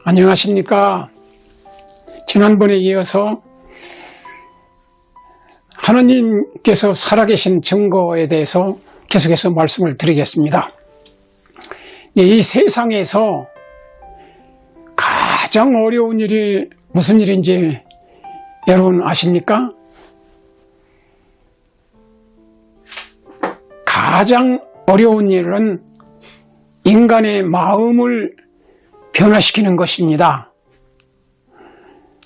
안녕하십니까. 지난번에 이어서 하나님께서 살아계신 증거에 대해서 계속해서 말씀을 드리겠습니다. 이 세상에서 가장 어려운 일이 무슨 일인지 여러분 아십니까? 가장 어려운 일은 인간의 마음을 변화시키는 것입니다.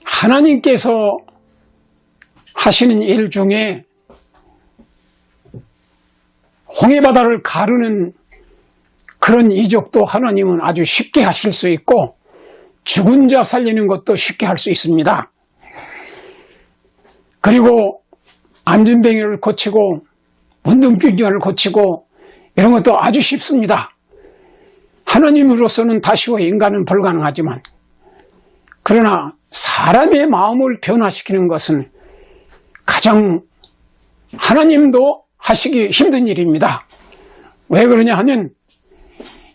하나님께서 하시는 일 중에 홍해바다를 가르는 그런 이적도 하나님은 아주 쉽게 하실 수 있고 죽은 자 살리는 것도 쉽게 할 수 있습니다. 그리고 안진뱅이를 고치고 문둥병자를 고치고 이런 것도 아주 쉽습니다. 하나님으로서는 다 쉬워 인간은 불가능하지만, 그러나 사람의 마음을 변화시키는 것은 가장 하나님도 하시기 힘든 일입니다. 왜 그러냐 하면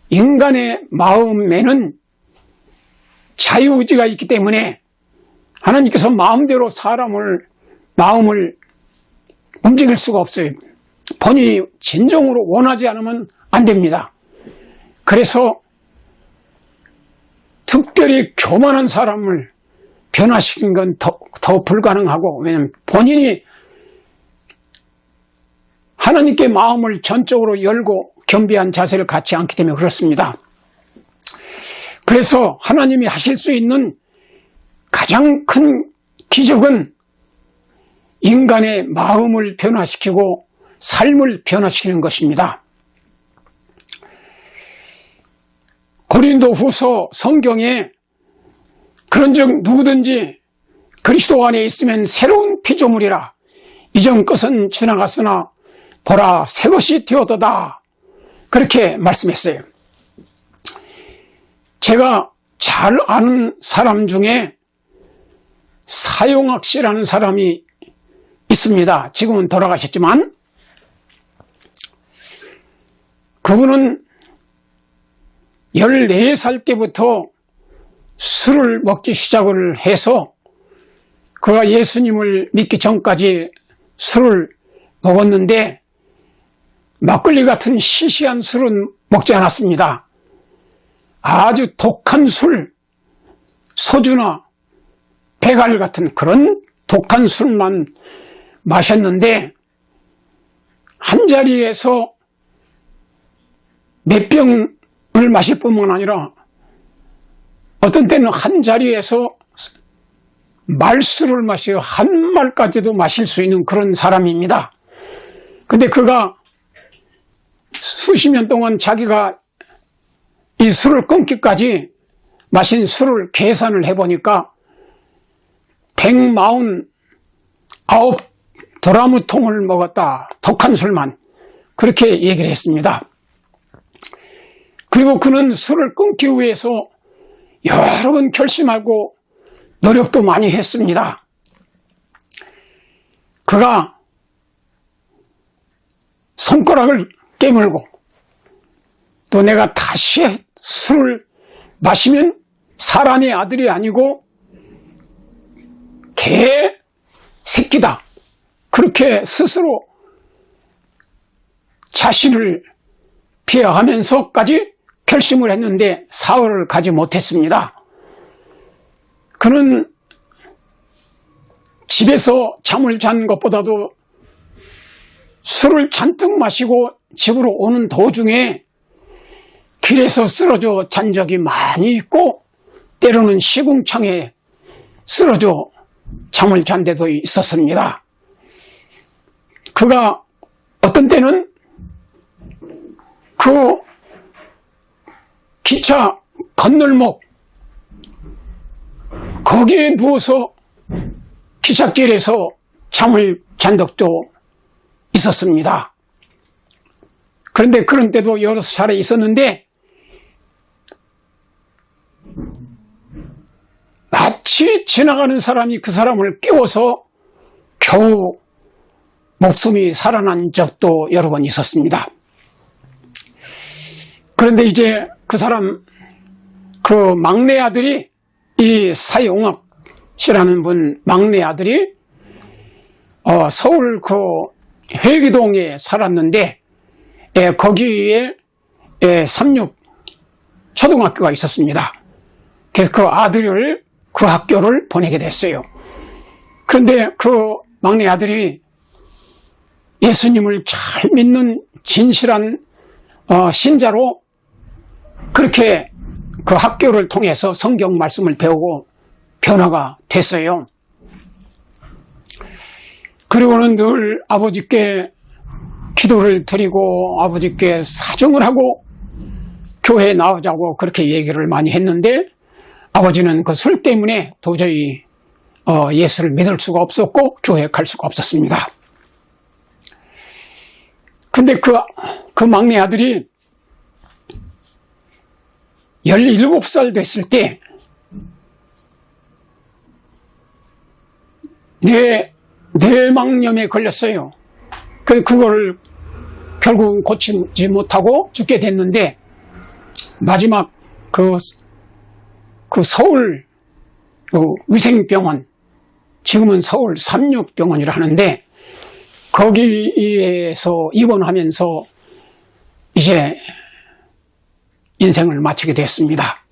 인간의 마음에는 자유의지가 있기 때문에 하나님께서 마음대로 마음을 움직일 수가 없어요. 본인이 진정으로 원하지 않으면 안 됩니다. 그래서 특별히 교만한 사람을 변화시킨 건 더 불가능하고, 왜냐하면 본인이 하나님께 마음을 전적으로 열고 겸비한 자세를 갖지 않기 때문에 그렇습니다. 그래서 하나님이 하실 수 있는 가장 큰 기적은 인간의 마음을 변화시키고 삶을 변화시키는 것입니다. 고린도후서 성경에 그런즉 누구든지 그리스도 안에 있으면 새로운 피조물이라 이전 것은 지나갔으나 보라 새 것이 되었도다, 그렇게 말씀했어요. 제가 잘 아는 사람 중에 사용학 씨라는 사람이 있습니다. 지금은 돌아가셨지만 그분은 14살 때부터 술을 먹기 시작을 해서 그가 예수님을 믿기 전까지 술을 먹었는데 막걸리 같은 시시한 술은 먹지 않았습니다. 아주 독한 술, 소주나 배갈 같은 그런 독한 술만 마셨는데 한 자리에서 몇 병을 마실 뿐만 아니라 어떤 때는 한 자리에서 말술을 마시고 한 말까지도 마실 수 있는 그런 사람입니다. 근데 그가 수십 년 동안 자기가 이 술을 끊기까지 마신 술을 계산을 해보니까 149 드라무통을 먹었다. 독한 술만. 그렇게 얘기를 했습니다. 그리고 그는 술을 끊기 위해서 여러 번 결심하고 노력도 많이 했습니다. 그가 손가락을 깨물고 또 내가 다시 술을 마시면 사람의 아들이 아니고 개 새끼다, 그렇게 스스로 자신을 비하하면서까지 결심을 했는데 사흘을 가지 못했습니다. 그는 집에서 잠을 잔 것보다도 술을 잔뜩 마시고 집으로 오는 도중에 길에서 쓰러져 잔 적이 많이 있고 때로는 시궁창에 쓰러져 잠을 잔 데도 있었습니다. 그가 어떤 때는 그 기차 건널목 거기에 누워서 기찻길에서 잠을 잔 적도 있었습니다. 그런데 그런 때도 여러 차례 있었는데 마치 지나가는 사람이 그 사람을 깨워서 겨우 목숨이 살아난 적도 여러 번 있었습니다. 그런데 이제 그 사람, 그 막내 아들이 이 사용학 씨라는 분 막내 아들이 서울 그 회기동에 살았는데 거기에 삼육 초등학교가 있었습니다. 그래서 그 아들을 그 학교를 보내게 됐어요. 그런데 그 막내 아들이 예수님을 잘 믿는 진실한 신자로 그렇게 그 학교를 통해서 성경 말씀을 배우고 변화가 됐어요. 그리고는 늘 아버지께 기도를 드리고 아버지께 사정을 하고 교회에 나오자고 그렇게 얘기를 많이 했는데 아버지는 그 술 때문에 도저히 예수를 믿을 수가 없었고 교회에 갈 수가 없었습니다. 근데 그 막내 아들이 17살 됐을 때 뇌막염에 걸렸어요. 그거를 결국은 고치지 못하고 죽게 됐는데 마지막 그 서울 위생병원, 지금은 서울 삼육병원이라 하는데 거기에서 입원하면서 이제 인생을 마치게 됐습니다.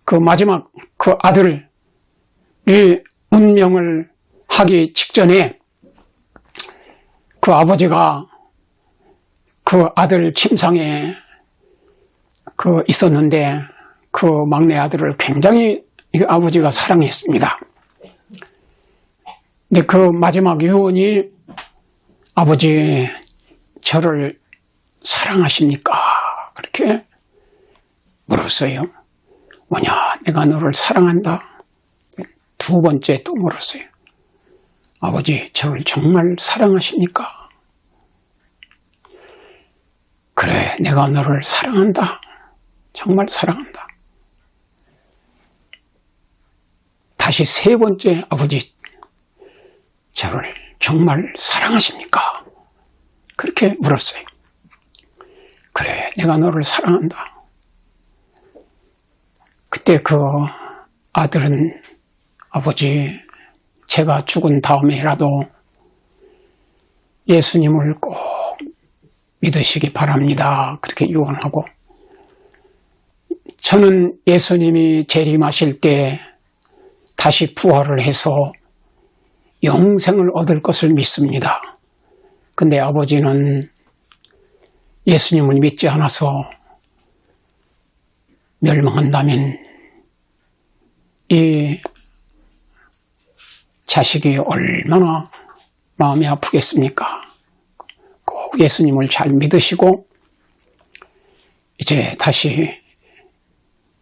그 마지막 그 아들이 운명을 하기 직전에 그 아버지가 그 아들 침상에 있었는데 그 막내 아들을 굉장히 아버지가 사랑했습니다. 근데 그 마지막 유언이 아버지 저를 사랑하십니까? 그렇게 물었어요. 뭐냐, 내가 너를 사랑한다. 두 번째 또 물었어요. 아버지 저를 정말 사랑하십니까? 그래, 내가 너를 사랑한다. 정말 사랑한다. 다시 세 번째, 아버지 저를 정말 사랑하십니까? 그렇게 물었어요. 그래, 내가 너를 사랑한다. 그때 그 아들은 아버지 제가 죽은 다음에라도 예수님을 꼭 믿으시기 바랍니다. 그렇게 유언하고 저는 예수님이 재림하실 때 다시 부활을 해서 영생을 얻을 것을 믿습니다. 근데 아버지는 예수님을 믿지 않아서 멸망한다면 이 자식이 얼마나 마음이 아프겠습니까? 꼭 예수님을 잘 믿으시고 이제 다시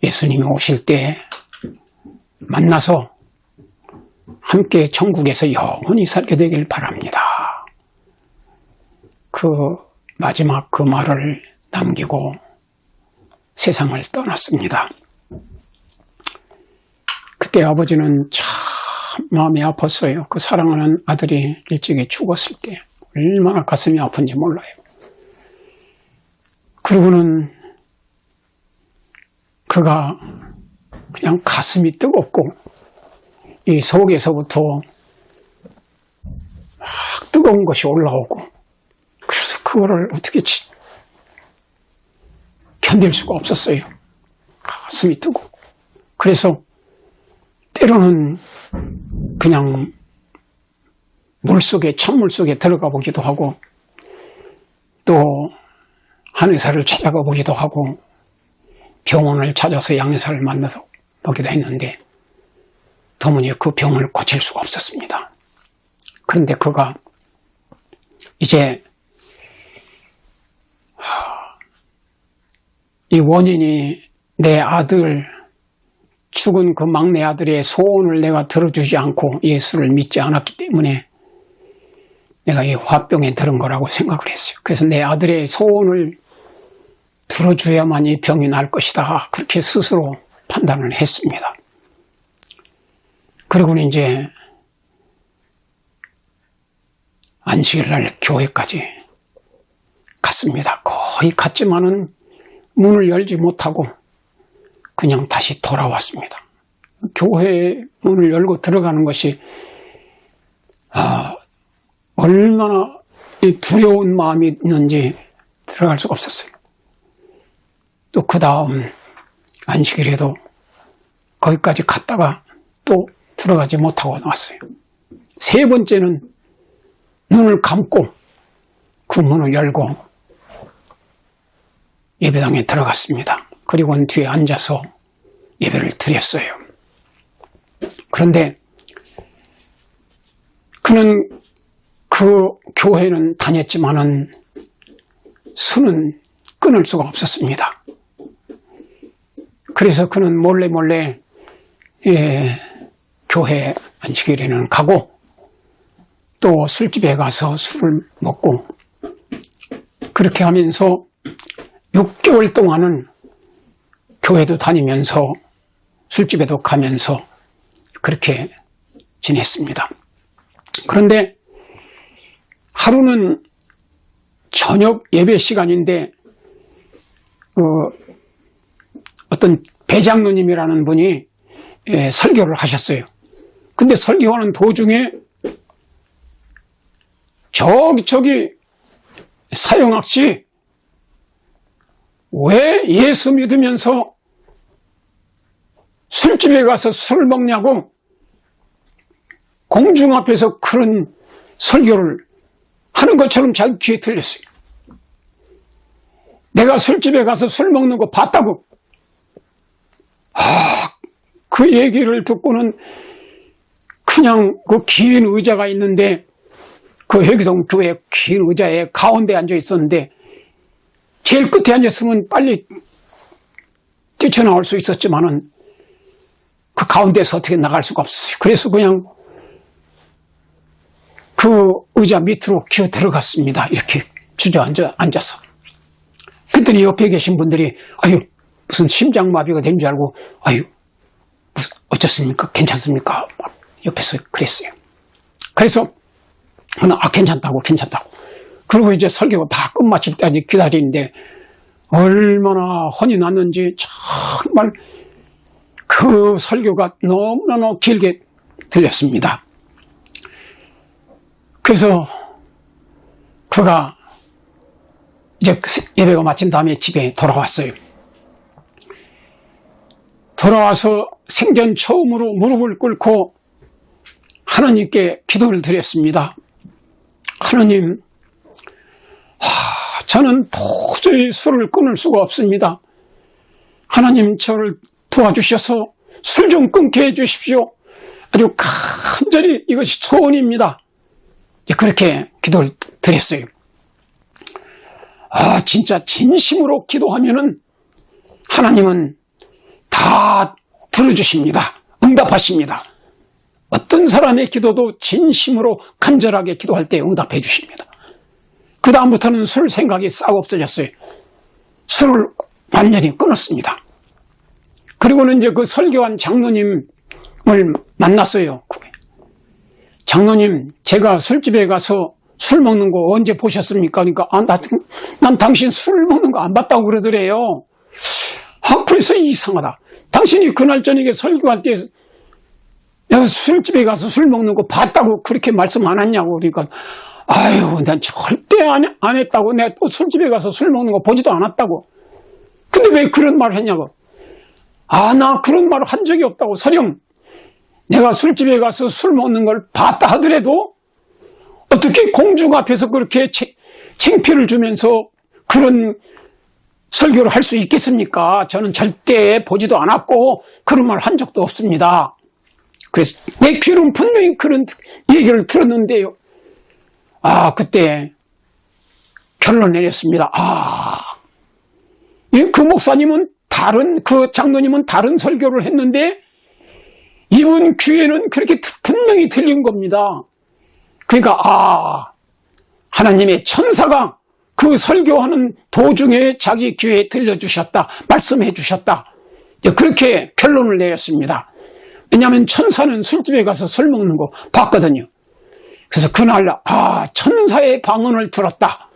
예수님이 오실 때 만나서 함께 천국에서 영원히 살게 되길 바랍니다. 그 마지막 그 말을 남기고 세상을 떠났습니다. 그때 아버지는 참 마음이 아팠어요. 그 사랑하는 아들이 일찍이 죽었을 때 얼마나 가슴이 아픈지 몰라요. 그러고는 그가 그냥 가슴이 뜨겁고 이 속에서부터 막 뜨거운 것이 올라오고 그래서 그거를 어떻게 견딜 수가 없었어요. 가슴이 뜨겁고 그래서 때로는 그냥 물속에 찬물 속에 들어가 보기도 하고 또 한의사를 찾아가 보기도 하고 병원을 찾아서 양의사를 만나서 보기도 했는데 도무지 그 병을 고칠 수가 없었습니다. 그런데 그가 이제 이 원인이 내 아들 죽은 그 막내 아들의 소원을 내가 들어주지 않고 예수를 믿지 않았기 때문에 내가 이 화병에 들은 거라고 생각을 했어요. 그래서 내 아들의 소원을 들어줘야만 이 병이 날 것이다. 그렇게 스스로 판단을 했습니다. 그리고는 이제 안식일날 교회까지 갔습니다. 거의 갔지만은 문을 열지 못하고 그냥 다시 돌아왔습니다. 교회 문을 열고 들어가는 것이 얼마나 두려운 마음이 있는지 들어갈 수가 없었어요. 또 그 다음 안식일에도 거기까지 갔다가 또 들어가지 못하고 나왔어요. 세 번째는 눈을 감고 그 문을 열고 예배당에 들어갔습니다. 그리고는 뒤에 앉아서 예배를 드렸어요. 그런데 그는 그 교회는 다녔지만은 술은 끊을 수가 없었습니다. 그래서 그는 몰래 교회 안식일에는 가고 또 술집에 가서 술을 먹고 그렇게 하면서 6개월 동안은 교회도 다니면서 술집에도 가면서 그렇게 지냈습니다. 그런데 하루는 저녁 예배 시간인데 어떤 배장로님이라는 분이 설교를 하셨어요. 근데 설교하는 도중에 저기 사형학 씨 왜 예수 믿으면서 술집에 가서 술 먹냐고 공중 앞에서 그런 설교를 하는 것처럼 자기 귀에 들렸어요. 내가 술집에 가서 술 먹는 거 봤다고. 그 얘기를 듣고는 그냥 그 긴 의자가 있는데 그 회기동 교회 긴 의자에 가운데 앉아 있었는데 제일 끝에 앉았으면 빨리 뛰쳐나올 수 있었지만은 그 가운데서 어떻게 나갈 수가 없었어요. 그래서 그냥 그 의자 밑으로 기어 들어갔습니다. 이렇게 주저앉아서. 그랬더니 옆에 계신 분들이 무슨 심장마비가 된 줄 알고 어쩌습니까? 괜찮습니까? 옆에서 그랬어요. 그래서 괜찮다고. 그리고 이제 설교가 다 끝마칠 때까지 기다리는데 얼마나 혼이 났는지 정말 그 설교가 너무나 길게 들렸습니다. 그래서 그가 이제 예배가 마친 다음에 집에 돌아왔어요. 돌아와서 생전 처음으로 무릎을 꿇고 하나님께 기도를 드렸습니다. 하나님, 저는 도저히 술을 끊을 수가 없습니다. 하나님 저를 도와주셔서 술 좀 끊게 해주십시오. 아주 간절히 이것이 소원입니다. 그렇게 기도를 드렸어요. 진짜 진심으로 기도하면은 하나님은 다 들어주십니다. 응답하십니다. 어떤 사람의 기도도 진심으로 간절하게 기도할 때 응답해 주십니다. 그 다음부터는 술 생각이 싹 없어졌어요. 술을 완전히 끊었습니다. 그리고는 이제 그 설교한 장로님을 만났어요. 장로님, 제가 술집에 가서 술 먹는 거 언제 보셨습니까? 그러니까 난 당신 술 먹는 거 안 봤다고 그러더래요. 그래서 이상하다. 당신이 그날 저녁에 설교할 때 술집에 가서 술 먹는 거 봤다고 그렇게 말씀 안 했냐고. 그러니까 난 절대 안 했다고. 내가 또 술집에 가서 술 먹는 거 보지도 않았다고. 근데 왜 그런 말을 했냐고. 나 그런 말을 한 적이 없다고. 설령 내가 술집에 가서 술 먹는 걸 봤다 하더라도 어떻게 공중 앞에서 그렇게 창피를 주면서 그런 설교를 할 수 있겠습니까? 저는 절대 보지도 않았고 그런 말을 한 적도 없습니다. 그래서 내 귀로는 분명히 그런 얘기를 들었는데요. 그때 결론 내렸습니다. 그 목사님은 그 장로님은 다른 설교를 했는데 이분 귀에는 그렇게 분명히 들린 겁니다. 그러니까 하나님의 천사가 그 설교하는 도중에 자기 귀에 들려주셨다, 말씀해 주셨다. 그렇게 결론을 내렸습니다. 왜냐하면 천사는 술집에 가서 술 먹는 거 봤거든요. 그래서 그날 천사의 방언을 들었다.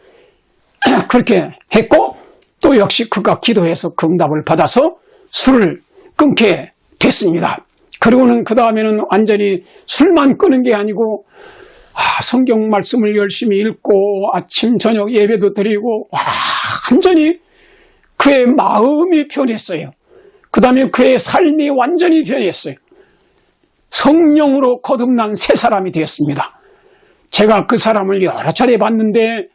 그렇게 했고 또 역시 그가 기도해서 그 응답을 받아서 술을 끊게 됐습니다. 그리고는 그 다음에는 완전히 술만 끄는 게 아니고 성경 말씀을 열심히 읽고 아침 저녁 예배도 드리고 완전히 그의 마음이 변했어요. 그 다음에 그의 삶이 완전히 변했어요. 성령으로 거듭난 새 사람이 되었습니다. 제가 그 사람을 여러 차례 봤는데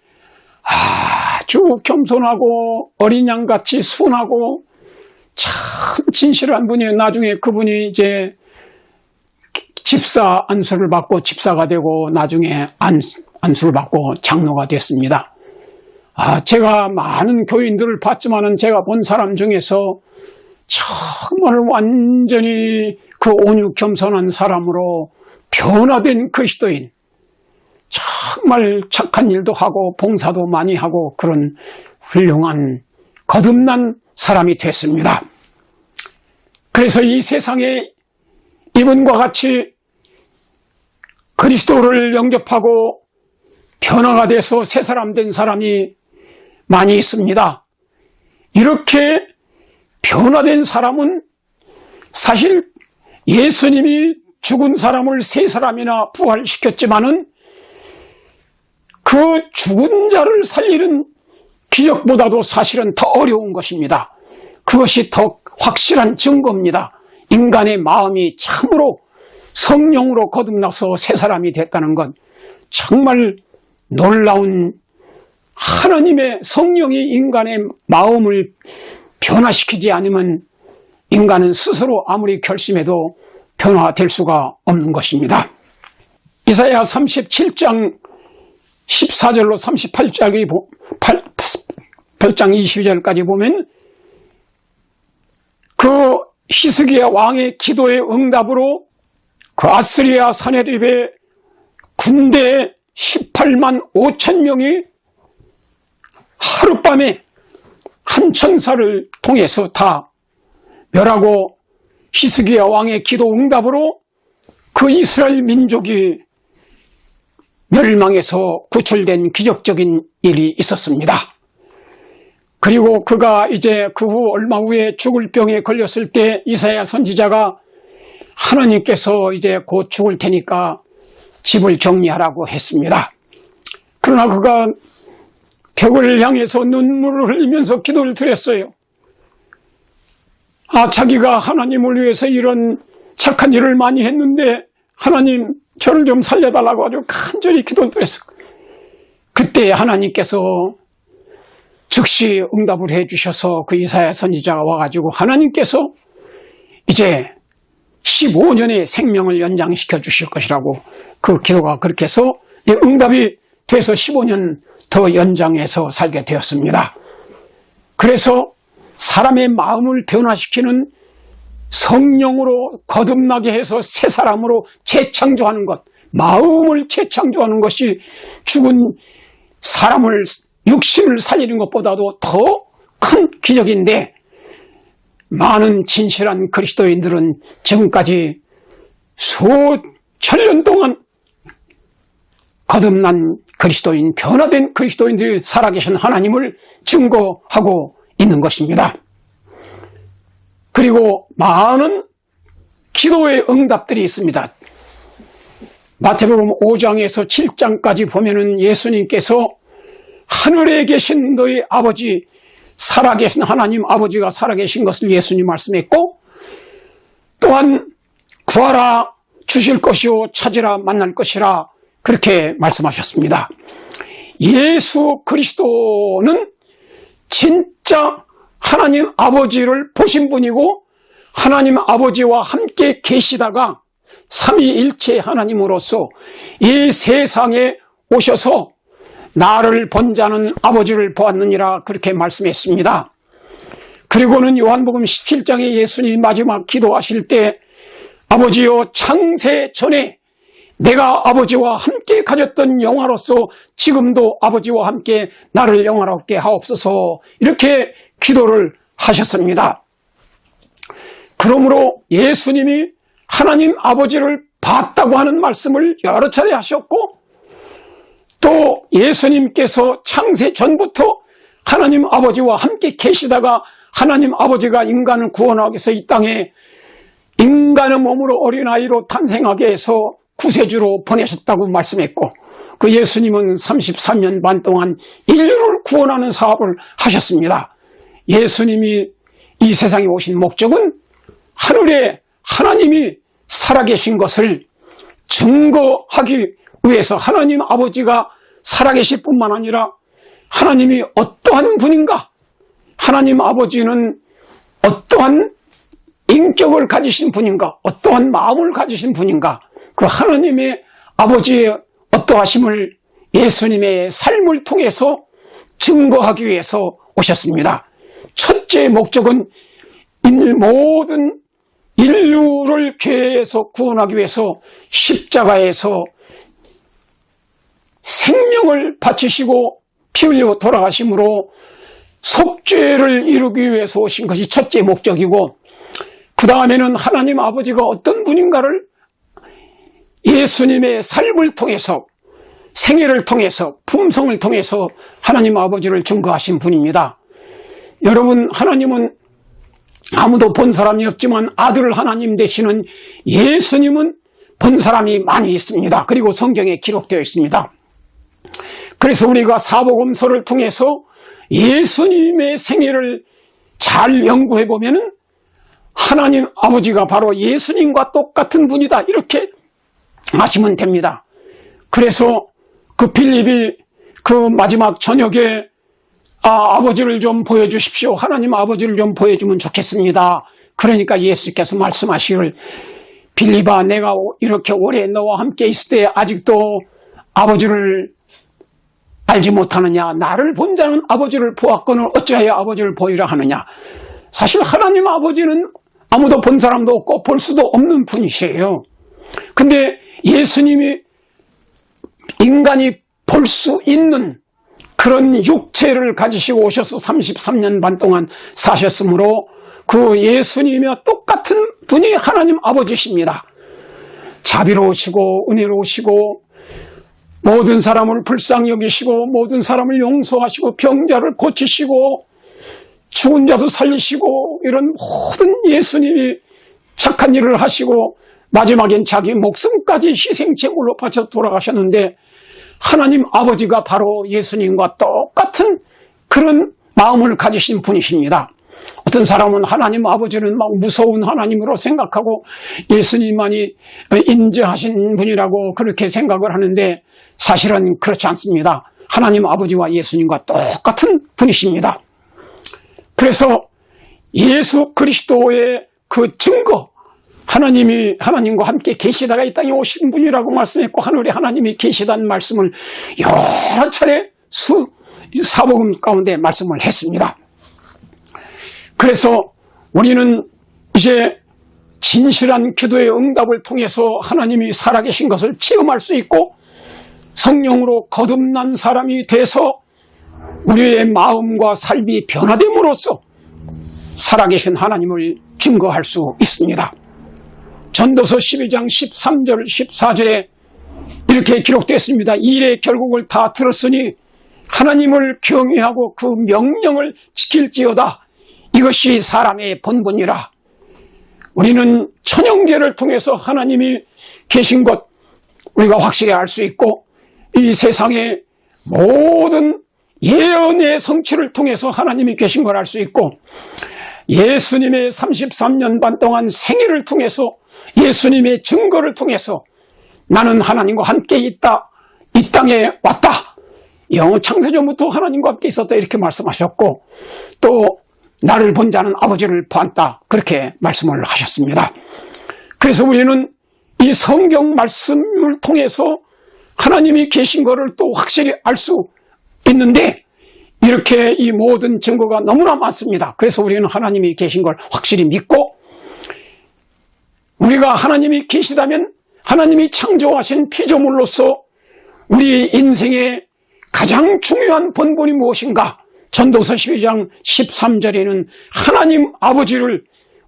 아주 겸손하고 어린 양같이 순하고 참 진실한 분이에요. 나중에 그분이 이제 집사 안수를 받고 집사가 되고 나중에 안수를 받고 장로가 됐습니다. 제가 많은 교인들을 봤지만은 제가 본 사람 중에서 정말 완전히 그 온유 겸손한 사람으로 변화된 그리스도인, 정말 착한 일도 하고 봉사도 많이 하고 그런 훌륭한 거듭난 사람이 됐습니다. 그래서 이 세상에 이분과 같이 그리스도를 영접하고 변화가 돼서 새 사람 된 사람이 많이 있습니다. 이렇게 변화된 사람은 사실 예수님이 죽은 사람을 새 사람이나 부활시켰지만은 그 죽은 자를 살리는 기적보다도 사실은 더 어려운 것입니다. 그것이 더 확실한 증거입니다. 인간의 마음이 참으로 성령으로 거듭나서 새 사람이 됐다는 건 정말 놀라운 하나님의 성령이 인간의 마음을 변화시키지 않으면 인간은 스스로 아무리 결심해도 변화될 수가 없는 것입니다. 이사야 37장 14절로 38장 20절까지 보면 그 히스기야 왕의 기도의 응답으로 그 아스리아 사네립의 군대 18만 5천 명이 하룻밤에 한 천사를 통해서 다 멸하고 히스기야 왕의 기도 응답으로 그 이스라엘 민족이 멸망에서 구출된 기적적인 일이 있었습니다. 그리고 그가 이제 그 후 얼마 후에 죽을 병에 걸렸을 때 이사야 선지자가 하나님께서 이제 곧 죽을 테니까 집을 정리하라고 했습니다. 그러나 그가 벽을 향해서 눈물을 흘리면서 기도를 드렸어요. 자기가 하나님을 위해서 이런 착한 일을 많이 했는데 하나님 저를 좀 살려달라고 아주 간절히 기도를 드렸어요. 그때 하나님께서 즉시 응답을 해주셔서 그 이사야 선지자가 와가지고 하나님께서 이제 15년의 생명을 연장시켜 주실 것이라고 그 기도가 그렇게 해서 응답이 돼서 15년 더 연장해서 살게 되었습니다. 그래서 사람의 마음을 변화시키는 성령으로 거듭나게 해서 새 사람으로 재창조하는 것, 마음을 재창조하는 것이 죽은 사람을 육신을 살리는 것보다도 더 큰 기적인데 많은 진실한 그리스도인들은 지금까지 수천 년 동안 거듭난 그리스도인, 변화된 그리스도인들이 살아계신 하나님을 증거하고 있는 것입니다. 그리고 많은 기도의 응답들이 있습니다. 마태복음 5장에서 7장까지 보면은 예수님께서 하늘에 계신 너희 아버지, 살아계신 하나님 아버지가 살아계신 것을 예수님 말씀했고, 또한 구하라 주실 것이요 찾으라 만날 것이라 그렇게 말씀하셨습니다. 예수 그리스도는 진짜 하나님 아버지를 보신 분이고 하나님 아버지와 함께 계시다가 삼위일체 하나님으로서 이 세상에 오셔서 나를 본 자는 아버지를 보았느니라 그렇게 말씀했습니다. 그리고는 요한복음 17장에 예수님 마지막 기도하실 때 아버지여 창세 전에 내가 아버지와 함께 가졌던 영화로서 지금도 아버지와 함께 나를 영화롭게 하옵소서 이렇게 기도를 하셨습니다. 그러므로 예수님이 하나님 아버지를 봤다고 하는 말씀을 여러 차례 하셨고 또 예수님께서 창세 전부터 하나님 아버지와 함께 계시다가 하나님 아버지가 인간을 구원하기 위해서 이 땅에 인간의 몸으로 어린아이로 탄생하게 해서 구세주로 보내셨다고 말씀했고, 그 예수님은 33년 반 동안 인류를 구원하는 사업을 하셨습니다. 예수님이 이 세상에 오신 목적은 하늘에 하나님이 살아계신 것을 증거하기 위해서, 하나님 아버지가 살아계실 뿐만 아니라 하나님이 어떠한 분인가, 하나님 아버지는 어떠한 인격을 가지신 분인가, 어떠한 마음을 가지신 분인가, 그 하나님의 아버지의 어떠하심을 예수님의 삶을 통해서 증거하기 위해서 오셨습니다. 첫째 목적은 모든 인류를 죄에서 구원하기 위해서 십자가에서 생명을 바치시고 피 흘려 돌아가심으로 속죄를 이루기 위해서 오신 것이 첫째 목적이고, 그 다음에는 하나님 아버지가 어떤 분인가를 예수님의 삶을 통해서, 생애를 통해서, 품성을 통해서 하나님 아버지를 증거하신 분입니다. 여러분, 하나님은 아무도 본 사람이 없지만 아들 하나님 되시는 예수님은 본 사람이 많이 있습니다. 그리고 성경에 기록되어 있습니다. 그래서 우리가 사복음서를 통해서 예수님의 생애를 잘 연구해 보면은 하나님 아버지가 바로 예수님과 똑같은 분이다, 이렇게 아시면 됩니다. 그래서 그 빌립이 그 마지막 저녁에 아버지를 좀 보여주십시오, 하나님 아버지를 좀 보여주면 좋겠습니다. 그러니까 예수께서 말씀하시기를, 빌립아, 내가 이렇게 오래 너와 함께 있을 때 아직도 아버지를 알지 못하느냐? 나를 본 자는 아버지를 보았거늘 어찌하여 아버지를 보이라 하느냐? 사실 하나님 아버지는 아무도 본 사람도 없고 볼 수도 없는 분이시에요. 근데 예수님이 인간이 볼 수 있는 그런 육체를 가지시고 오셔서 33년 반 동안 사셨으므로 그 예수님과 똑같은 분이 하나님 아버지십니다. 자비로우시고 은혜로우시고 모든 사람을 불쌍히 여기시고 모든 사람을 용서하시고 병자를 고치시고 죽은 자도 살리시고, 이런 모든 예수님이 착한 일을 하시고 마지막엔 자기 목숨까지 희생제물로 바쳐 돌아가셨는데, 하나님 아버지가 바로 예수님과 똑같은 그런 마음을 가지신 분이십니다. 어떤 사람은 하나님 아버지는 막 무서운 하나님으로 생각하고 예수님만이 인자하신 분이라고 그렇게 생각을 하는데, 사실은 그렇지 않습니다. 하나님 아버지와 예수님과 똑같은 분이십니다. 그래서 예수 그리스도의 그 증거, 하나님과 함께 계시다가 이 땅에 오신 분이라고 말씀했고, 하늘에 하나님이 계시다는 말씀을 여러 차례 사복음 가운데 말씀을 했습니다. 그래서 우리는 이제 진실한 기도의 응답을 통해서 하나님이 살아계신 것을 체험할 수 있고, 성령으로 거듭난 사람이 돼서 우리의 마음과 삶이 변화됨으로써 살아계신 하나님을 증거할 수 있습니다. 전도서 12장 13절 14절에 이렇게 기록되었습니다. 일의 결국을 다 들었으니 하나님을 경외하고 그 명령을 지킬지어다. 이것이 사람의 본분이라. 우리는 천형제를 통해서 하나님이 계신 것 우리가 확실히 알 수 있고, 이 세상의 모든 예언의 성취를 통해서 하나님이 계신 걸 알 수 있고, 예수님의 33년 반 동안 생애를 통해서, 예수님의 증거를 통해서 나는 하나님과 함께 있다, 이 땅에 왔다, 영원 창세전부터 하나님과 함께 있었다, 이렇게 말씀하셨고, 또 나를 본 자는 아버지를 보았다, 그렇게 말씀을 하셨습니다. 그래서 우리는 이 성경 말씀을 통해서 하나님이 계신 것을 또 확실히 알 수 있는데, 이렇게 이 모든 증거가 너무나 많습니다. 그래서 우리는 하나님이 계신 걸 확실히 믿고, 우리가 하나님이 계시다면 하나님이 창조하신 피조물로서 우리 인생의 가장 중요한 본분이 무엇인가? 전도서 12장 13절에는 하나님 아버지를,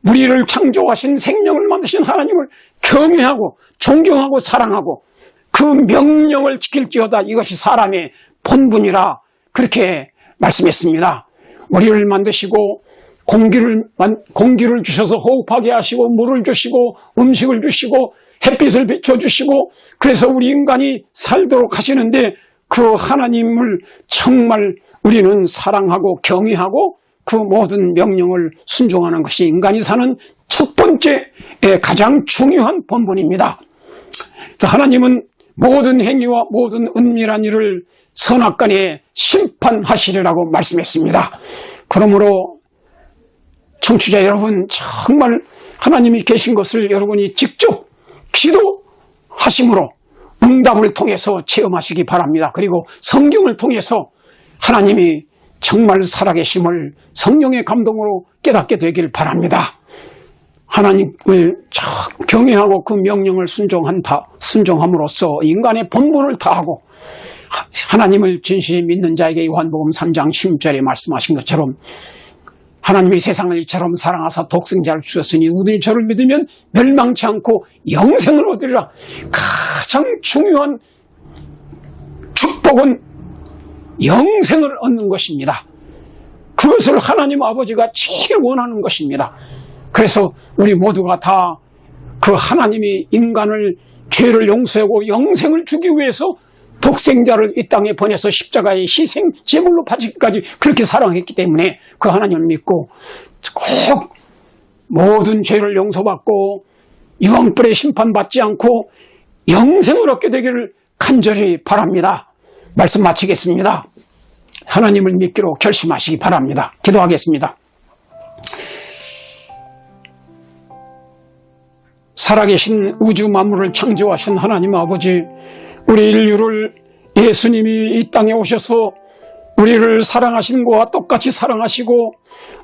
우리를 창조하신 생명을 만드신 하나님을 경외하고 존경하고 사랑하고 그 명령을 지킬지어다, 이것이 사람의 본분이라 그렇게 말씀했습니다. 우리를 만드시고 공기를 주셔서 호흡하게 하시고 물을 주시고 음식을 주시고 햇빛을 비춰주시고 그래서 우리 인간이 살도록 하시는데 그 하나님을 정말 우리는 사랑하고 경외하고 그 모든 명령을 순종하는 것이 인간이 사는 첫 번째 가장 중요한 본분입니다. 하나님은 모든 행위와 모든 은밀한 일을 선악간에 심판하시리라고 말씀했습니다. 그러므로 청취자 여러분, 정말 하나님이 계신 것을 여러분이 직접 기도하심으로 응답을 통해서 체험하시기 바랍니다. 그리고 성경을 통해서 하나님이 정말 살아계심을 성령의 감동으로 깨닫게 되길 바랍니다. 하나님을 경외하고 그 명령을 순종함으로써 인간의 본분을 다하고 하나님을 진실히 믿는 자에게 요한복음 3장 16절에 말씀하신 것처럼 하나님이 세상을 이처럼 사랑하사 독생자를 주셨으니 누구든지 저를 믿으면 멸망치 않고 영생을 얻으리라. 가장 중요한 축복은 영생을 얻는 것입니다. 그것을 하나님 아버지가 제일 원하는 것입니다. 그래서 우리 모두가 다 그 하나님이 인간을 죄를 용서하고 영생을 주기 위해서 독생자를 이 땅에 보내서 십자가의 희생 제물로 바치기까지 그렇게 사랑했기 때문에 그 하나님을 믿고 꼭 모든 죄를 용서받고 유황불에 심판받지 않고 영생을 얻게 되기를 간절히 바랍니다. 말씀 마치겠습니다. 하나님을 믿기로 결심하시기 바랍니다. 기도하겠습니다. 살아계신 우주 만물을 창조하신 하나님 아버지, 우리 인류를 예수님이 이 땅에 오셔서 우리를 사랑하신 것과 똑같이 사랑하시고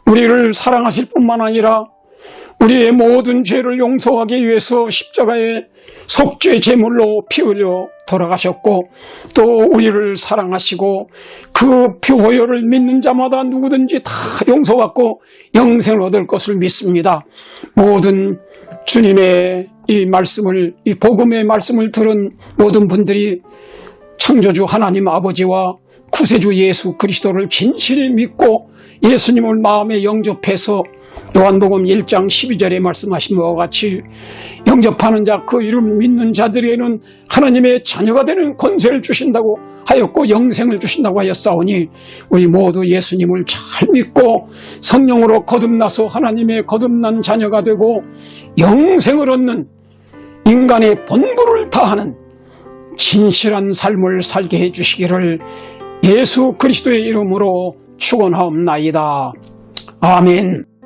우리를 사랑하실 뿐만 아니라 우리의 모든 죄를 용서하기 위해서 십자가에 속죄 제물로 피 흘려 돌아가셨고 또 우리를 사랑하시고 그 보혈을 믿는 자마다 누구든지 다 용서받고 영생을 얻을 것을 믿습니다. 모든 주님의 이 말씀을, 이 복음의 말씀을 들은 모든 분들이 창조주 하나님 아버지와 구세주 예수 그리스도를 진실히 믿고 예수님을 마음에 영접해서 요한복음 1장 12절에 말씀하신 것과 같이 영접하는 자, 그 이름 믿는 자들에게는 하나님의 자녀가 되는 권세를 주신다고 하였고 영생을 주신다고 하였사오니 우리 모두 예수님을 잘 믿고 성령으로 거듭나서 하나님의 거듭난 자녀가 되고 영생을 얻는 인간의 본분을 다하는 진실한 삶을 살게 해주시기를 예수 그리스도의 이름으로 축원하옵나이다. 아멘.